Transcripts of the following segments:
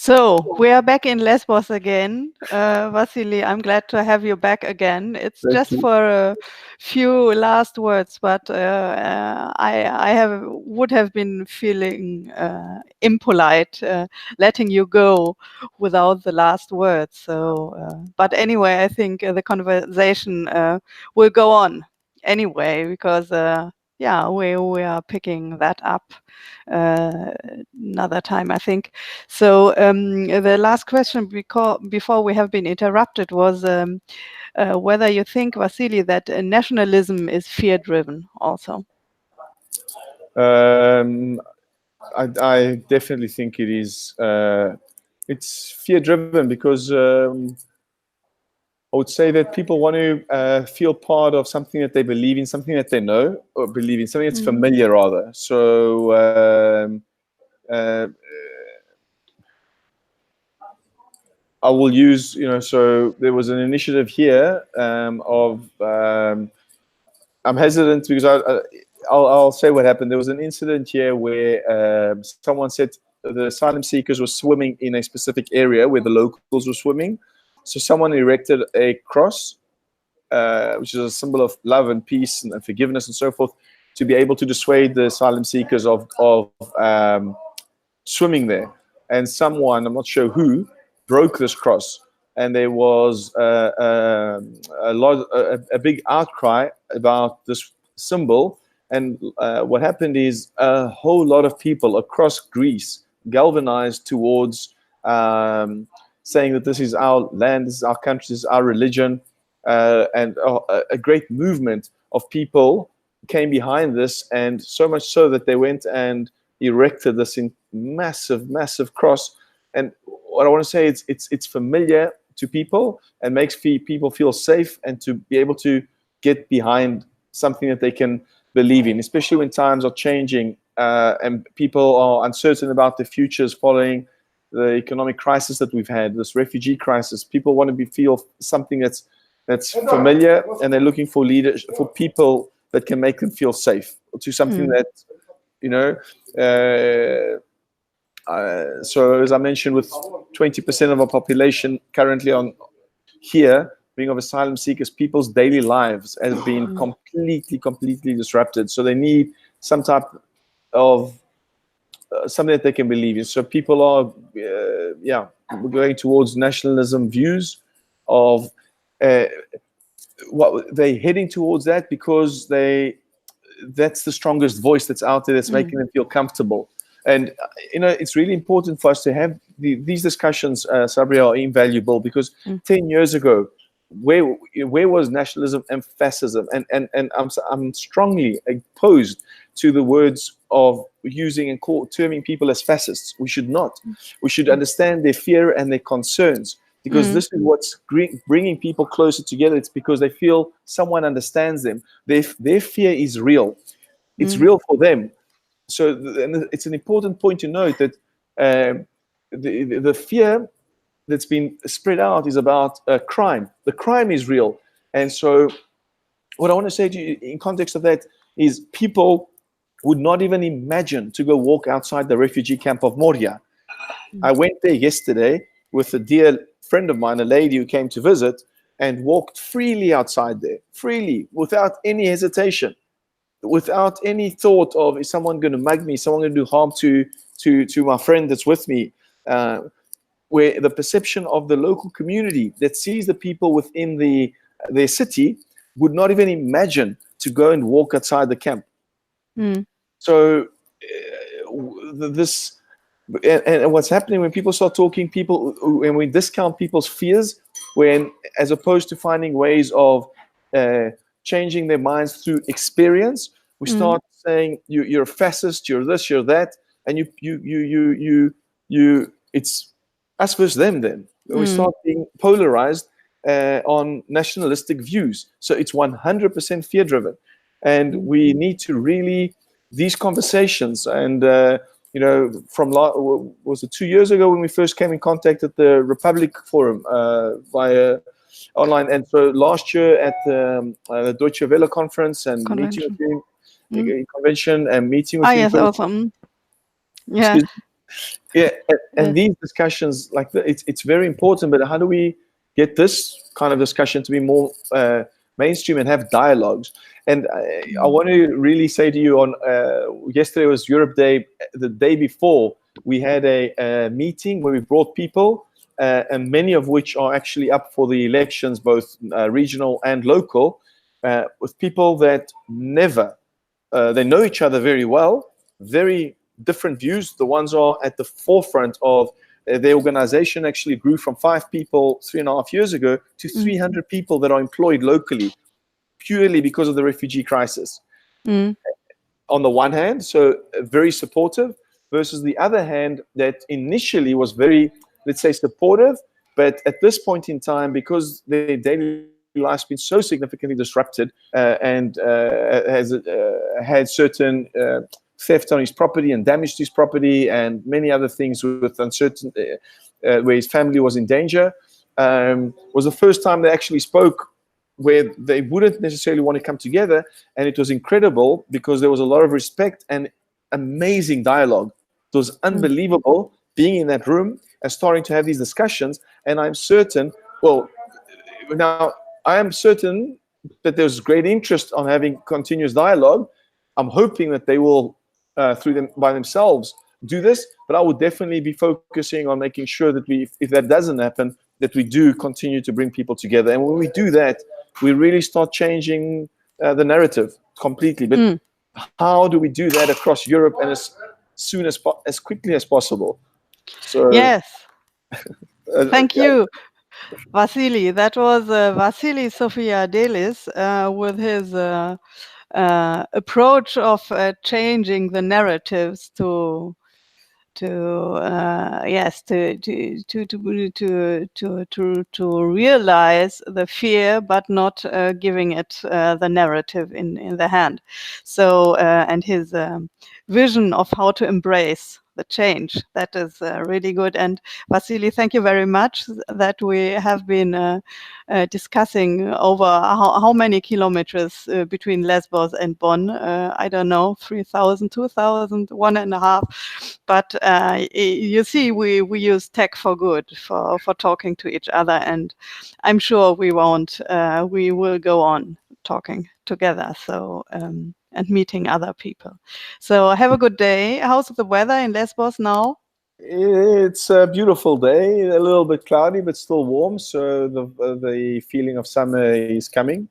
So we are back in Lesbos again. Vasili, I'm glad to have you back again. It's Thank just you. for a few last words, but I would have been feeling impolite letting you go without the last words. So, but anyway, I think the conversation will go on anyway, because yeah, we are picking that up another time, I think. So the last question before we have been interrupted was whether you think, Vasili, that nationalism is fear-driven also. I definitely think it is. It's fear-driven because I would say that people want to feel part of something that they believe in, something that they know, or believe in, something that's familiar, rather. So uh, I will use, so there was an initiative here I'm hesitant because I'll say what happened. There was an incident here where someone said the asylum seekers were swimming in a specific area where the locals were swimming. So someone erected a cross, which is a symbol of love and peace and forgiveness and so forth, to be able to dissuade the asylum seekers of swimming there. And someone, I'm not sure who, broke this cross, and there was a big outcry about this symbol. And what happened is a whole lot of people across Greece galvanized towards saying that this is our land, this is our country, this is our religion, and a great movement of people came behind this, and so much so that they went and erected this in massive cross. And what I want to say is it's familiar to people and makes people feel safe and to be able to get behind something that they can believe in, especially when times are changing and people are uncertain about their futures following the economic crisis that we've had, this refugee crisis. People want to feel something that's familiar, and they're looking for leaders, for people that can make them feel safe, to something that, so as I mentioned, with 20% of our population currently on here being of asylum seekers, people's daily lives have been completely disrupted. So they need some type of something that they can believe in. So people are, going towards nationalism views of what they're heading towards that because that's the strongest voice that's out there that's making them feel comfortable. And it's really important for us to have these discussions, Sabria, are invaluable because 10 years ago, where was nationalism and fascism? And I'm strongly opposed to the words of using and terming people as fascists. We should not. We should understand their fear and their concerns, because this is what's bringing people closer together. It's because they feel someone understands them. Their fear is real. It's real for them. So it's an important point to note that the fear that's been spread out is about crime. The crime is real. And so what I want to say to you in context of that is people would not even imagine to go walk outside the refugee camp of Moria. I went there yesterday with a dear friend of mine, a lady who came to visit, and walked freely outside there, freely, without any hesitation, without any thought of, is someone going to mug me, someone going to do harm to my friend that's with me, where the perception of the local community that sees the people within their city would not even imagine to go and walk outside the camp. So this, and what's happening when people start talking, when we discount people's fears, when as opposed to finding ways of changing their minds through experience, we start saying you're a fascist, you're this, you're that, and you it's us versus them. Then we start being polarized on nationalistic views. So it's 100% fear driven, and we need to really these conversations. And from was it 2 years ago when we first came in contact at the Republic Forum via online, and so last year at the Deutsche Welle conference and meeting with you, convention and meeting with you. Yes, awesome. Yeah. Yeah, and Yeah. these discussions, like it's very important. But how do we get this kind of discussion to be more mainstream and have dialogues? And I want to really say to you, on yesterday was Europe Day. The day before, we had a meeting where we brought people, and many of which are actually up for the elections, both regional and local, with people that never they know each other very well, very different views. The ones are at the forefront of the organization actually grew from 5 people 3.5 years ago to 300 people that are employed locally, purely because of the refugee crisis. Mm. On the one hand, so very supportive, versus the other hand, that initially was very, let's say, supportive, but at this point in time, because their daily life's been so significantly disrupted, and has had certain theft on his property and damage to his property and many other things with uncertain, where his family was in danger, was the first time they actually spoke where they wouldn't necessarily want to come together. And it was incredible because there was a lot of respect and amazing dialogue. It was unbelievable being in that room and starting to have these discussions. And I'm certain, well, now I am certain that there's great interest on having continuous dialogue. I'm hoping that they will, through them by themselves, do this. But I would definitely be focusing on making sure that we, if that doesn't happen, that we do continue to bring people together. And when we do that, we really start changing the narrative completely. But how do we do that across Europe and as quickly as possible? So Yes. Thank yeah, you, Vasili. That was Vasili Sofiadellis with his approach of changing the narratives to realize the fear, but not giving it the narrative in the hand. So and his vision of how to embrace the change, that is really good. And Vasili, thank you very much that we have been discussing over how many kilometers between Lesbos and Bonn. I don't know, 3,000, 2,000, 1.5. But you see, we use tech for good, for talking to each other. And I'm sure we will go on talking together. So, and meeting other people. So have a good day. How's the weather in Lesbos now? it's a beautiful day, a little bit cloudy, but still warm. So the feeling of summer is coming.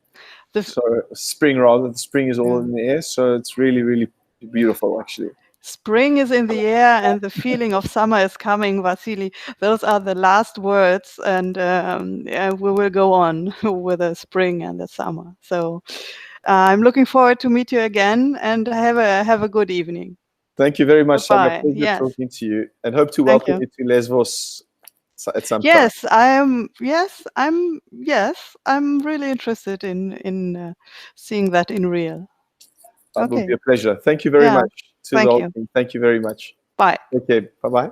The So spring, rather, the spring is all in the air. So it's really, really beautiful, actually. spring is in the air and the feeling of summer is coming, Vasili. Those are the last words, and we will go on with the spring and the summer. So I'm looking forward to meet you again, and have a good evening. Thank you very much, Summer. Goodbye. Pleasure Yes, talking to you, and hope to thank welcome you. you to Lesbos at some time. Yes, I am. Yes, I'm. Yes, I'm really interested in seeing that in real. That would be Okay. a pleasure. Thank you very Yeah. much to the Thank whole you. team. Thank you very much. Bye. Okay, bye-bye.